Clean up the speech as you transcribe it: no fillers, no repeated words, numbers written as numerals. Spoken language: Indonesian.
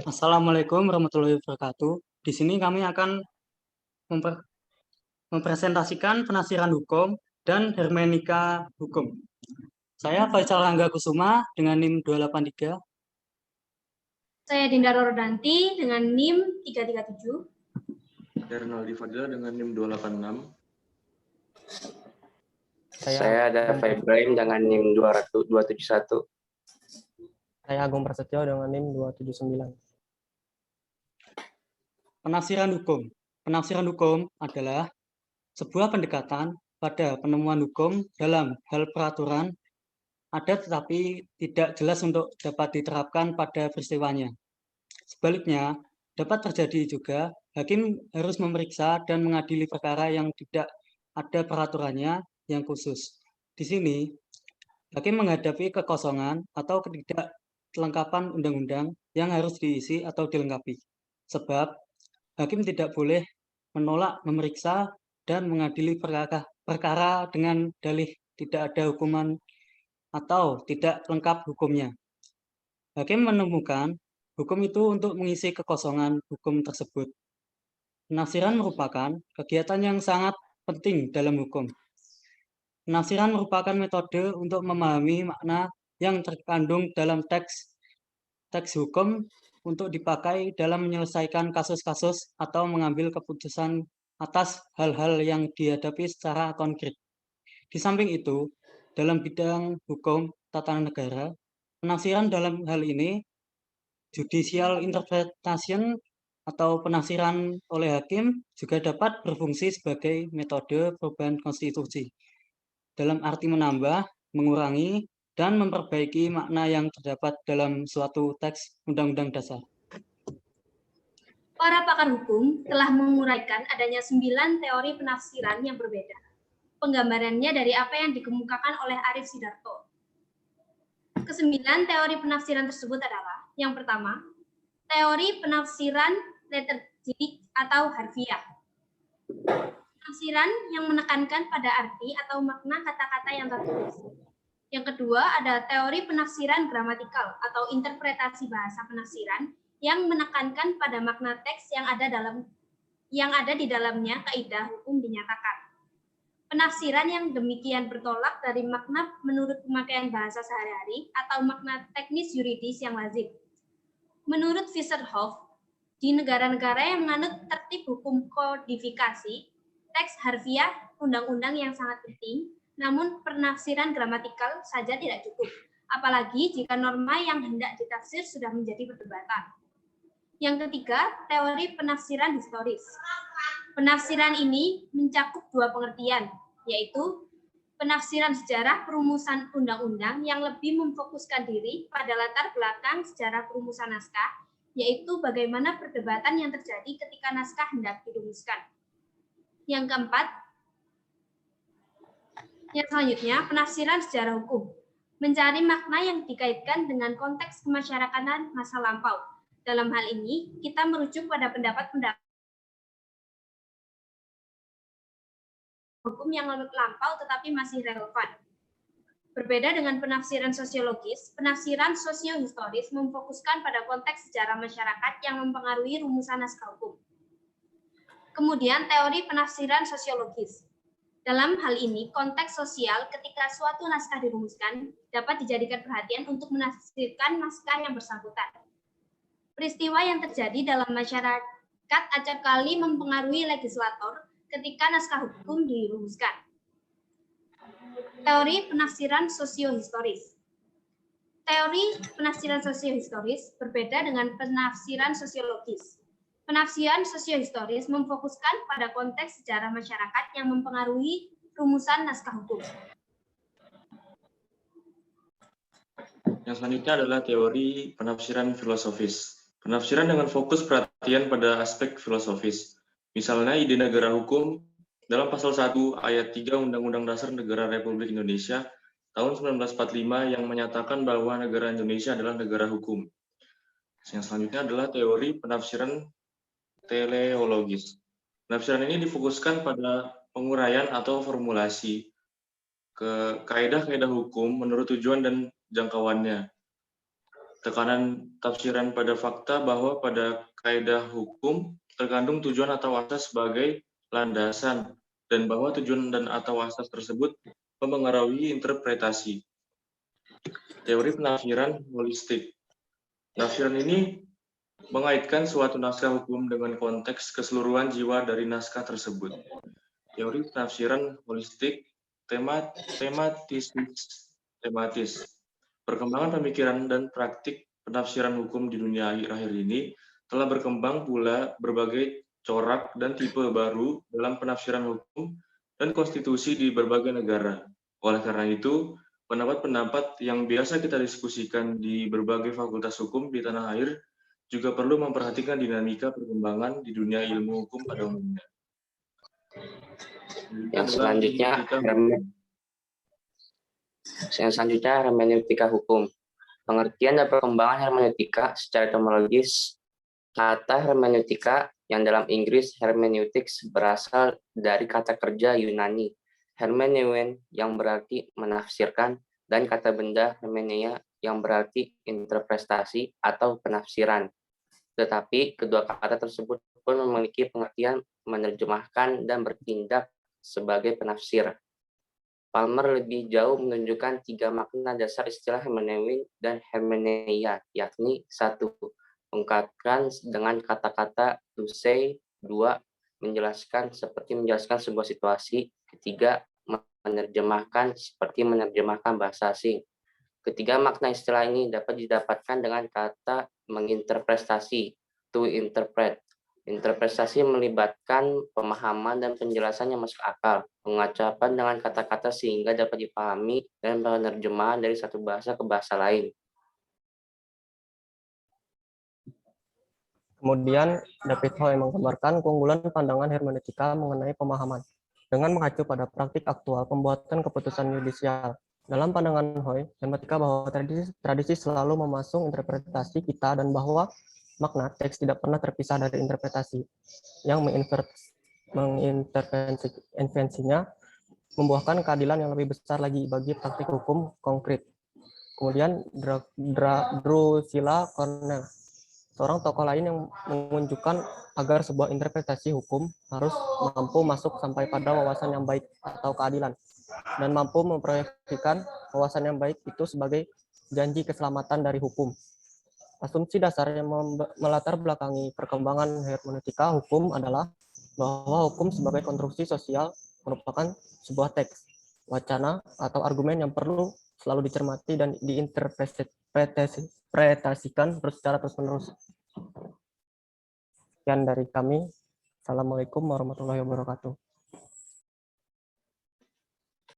Assalamualaikum warahmatullahi wabarakatuh. Di sini kami akan mempresentasikan penafsiran hukum dan hermeneutika hukum. Saya Faisal Rangga Kusuma dengan NIM 283. Saya Dinda Rodanti dengan NIM 337. Ernaldi Fadila dengan NIM 286. Saya Dafa Ibrahim dengan NIM 271. Saya Agung Prasetyo dengan NIM 279. Penafsiran hukum. Penafsiran hukum adalah sebuah pendekatan pada penemuan hukum dalam hal peraturan ada tetapi tidak jelas untuk dapat diterapkan pada peristiwanya. Sebaliknya, dapat terjadi juga hakim harus memeriksa dan mengadili perkara yang tidak ada peraturannya yang khusus. Di sini, hakim menghadapi kekosongan atau ketidakkelengkapan undang-undang yang harus diisi atau dilengkapi. Sebab, hakim tidak boleh menolak memeriksa dan mengadili perkara dengan dalih tidak ada hukuman atau tidak lengkap hukumnya. Hakim menemukan hukum itu untuk mengisi kekosongan hukum tersebut. Penafsiran merupakan kegiatan yang sangat penting dalam hukum. Penafsiran merupakan metode untuk memahami makna yang terkandung dalam teks hukum untuk dipakai dalam menyelesaikan kasus-kasus atau mengambil keputusan atas hal-hal yang dihadapi secara konkret. Di samping itu, dalam bidang hukum tata negara, penafsiran dalam hal ini judicial interpretation atau penafsiran oleh hakim juga dapat berfungsi sebagai metode perubahan konstitusi dalam arti menambah, mengurangi, dan memperbaiki makna yang terdapat dalam suatu teks undang-undang dasar. Para pakar hukum telah menguraikan adanya 9 teori penafsiran yang berbeda. Penggambarannya dari apa yang dikemukakan oleh Arif Sidarto. Kesembilan teori penafsiran tersebut adalah: yang pertama, teori penafsiran liturgik atau harfiah. Penafsiran yang menekankan pada arti atau makna kata-kata yang tertulis. Yang kedua, ada teori penafsiran gramatikal atau interpretasi bahasa penafsiran yang menekankan pada makna teks yang ada di dalamnya kaidah hukum dinyatakan. Penafsiran yang demikian bertolak dari makna menurut pemakaian bahasa sehari-hari atau makna teknis yuridis yang lazim. Menurut Visserhoff, di negara-negara yang menganut tertib hukum kodifikasi, teks harfiah undang-undang yang sangat penting, namun penafsiran gramatikal saja tidak cukup, apalagi jika norma yang hendak ditafsir sudah menjadi perdebatan. Yang ketiga, teori penafsiran historis. Penafsiran ini mencakup dua pengertian, yaitu penafsiran sejarah perumusan undang-undang yang lebih memfokuskan diri pada latar belakang sejarah perumusan naskah, yaitu bagaimana perdebatan yang terjadi ketika naskah hendak dirumuskan. Yang keempat, yang selanjutnya, penafsiran sejarah hukum. Mencari makna yang dikaitkan dengan konteks kemasyarakatan masa lampau. Dalam hal ini, kita merujuk pada pendapat-pendapat hukum yang lampau tetapi masih relevan. Berbeda dengan penafsiran sosiologis, penafsiran sosiohistoris memfokuskan pada konteks sejarah masyarakat yang mempengaruhi rumusan naskah hukum. Kemudian teori penafsiran sosiologis. Dalam hal ini, konteks sosial ketika suatu naskah dirumuskan dapat dijadikan perhatian untuk menafsirkan naskah yang bersangkutan. Peristiwa yang terjadi dalam masyarakat acap kali mempengaruhi legislator ketika naskah hukum dirumuskan. Teori penafsiran sosiohistoris. Teori penafsiran sosiohistoris berbeda dengan penafsiran sosiologis. Penafsiran sosiohistoris memfokuskan pada konteks sejarah masyarakat yang mempengaruhi rumusan naskah hukum. Yang selanjutnya adalah teori penafsiran filosofis. Penafsiran dengan fokus perhatian pada aspek filosofis. Misalnya ide negara hukum dalam pasal 1 ayat 3 Undang-Undang Dasar Negara Republik Indonesia tahun 1945 yang menyatakan bahwa negara Indonesia adalah negara hukum. Yang selanjutnya adalah teori penafsiran teleologis. Penafsiran ini difokuskan pada penguraian atau formulasi ke kaidah-kaidah hukum menurut tujuan dan jangkauannya. Tekanan tafsiran pada fakta bahwa pada kaidah hukum terkandung tujuan atau asas sebagai landasan dan bahwa tujuan dan atau asas tersebut mempengaruhi interpretasi. Teori penafsiran holistik. Penafsiran ini mengaitkan suatu naskah hukum dengan konteks keseluruhan jiwa dari naskah tersebut. Teori penafsiran holistik tematis. Perkembangan pemikiran dan praktik penafsiran hukum di dunia akhir-akhir ini telah berkembang pula berbagai corak dan tipe baru dalam penafsiran hukum dan konstitusi di berbagai negara. Oleh karena itu, pendapat-pendapat yang biasa kita diskusikan di berbagai fakultas hukum di tanah air juga perlu memperhatikan dinamika perkembangan di dunia ilmu hukum pada umumnya. Yang selanjutnya hermeneutika hukum. Pengertian dan perkembangan hermeneutika secara etimologis. Kata hermeneutika yang dalam Inggris hermeneutics berasal dari kata kerja Yunani hermeneuen yang berarti menafsirkan dan kata benda hermeneia yang berarti interpretasi atau penafsiran. Tetapi kedua kata tersebut pun memiliki pengertian menerjemahkan dan bertindak sebagai penafsir. Palmer lebih jauh menunjukkan 3 makna dasar istilah hermeneuin dan hermeneia, yakni 1. Mengungkapkan dengan kata-kata to say, 2. Menjelaskan seperti menjelaskan sebuah situasi, 3. Menerjemahkan seperti menerjemahkan bahasa asing. Ketiga makna istilah ini dapat didapatkan dengan kata menginterpretasi, to interpret. Interpretasi melibatkan pemahaman dan penjelasan yang masuk akal, pengucapan dengan kata-kata sehingga dapat dipahami, dan penerjemahan dari satu bahasa ke bahasa lain. Kemudian, David Hoy menggambarkan keunggulan pandangan hermeneutika mengenai pemahaman dengan mengacu pada praktik aktual pembuatan keputusan yudisial. Dalam pandangan Hoy, hermeneutika bahwa tradisi selalu memasung interpretasi kita dan bahwa makna teks tidak pernah terpisah dari interpretasi yang mengintervensinya membuahkan keadilan yang lebih besar lagi bagi praktik hukum konkret. Kemudian Drusilla Cornell, seorang tokoh lain yang menunjukkan agar sebuah interpretasi hukum harus mampu masuk sampai pada wawasan yang baik atau keadilan dan mampu memproyeksikan wawasan yang baik itu sebagai janji keselamatan dari hukum. Asumsi dasar yang melatar belakangi perkembangan hermeneutika hukum adalah bahwa hukum sebagai konstruksi sosial merupakan sebuah teks, wacana, atau argumen yang perlu selalu dicermati dan diinterpretasikan secara terus-menerus. Sekian dari kami. Assalamualaikum warahmatullahi wabarakatuh.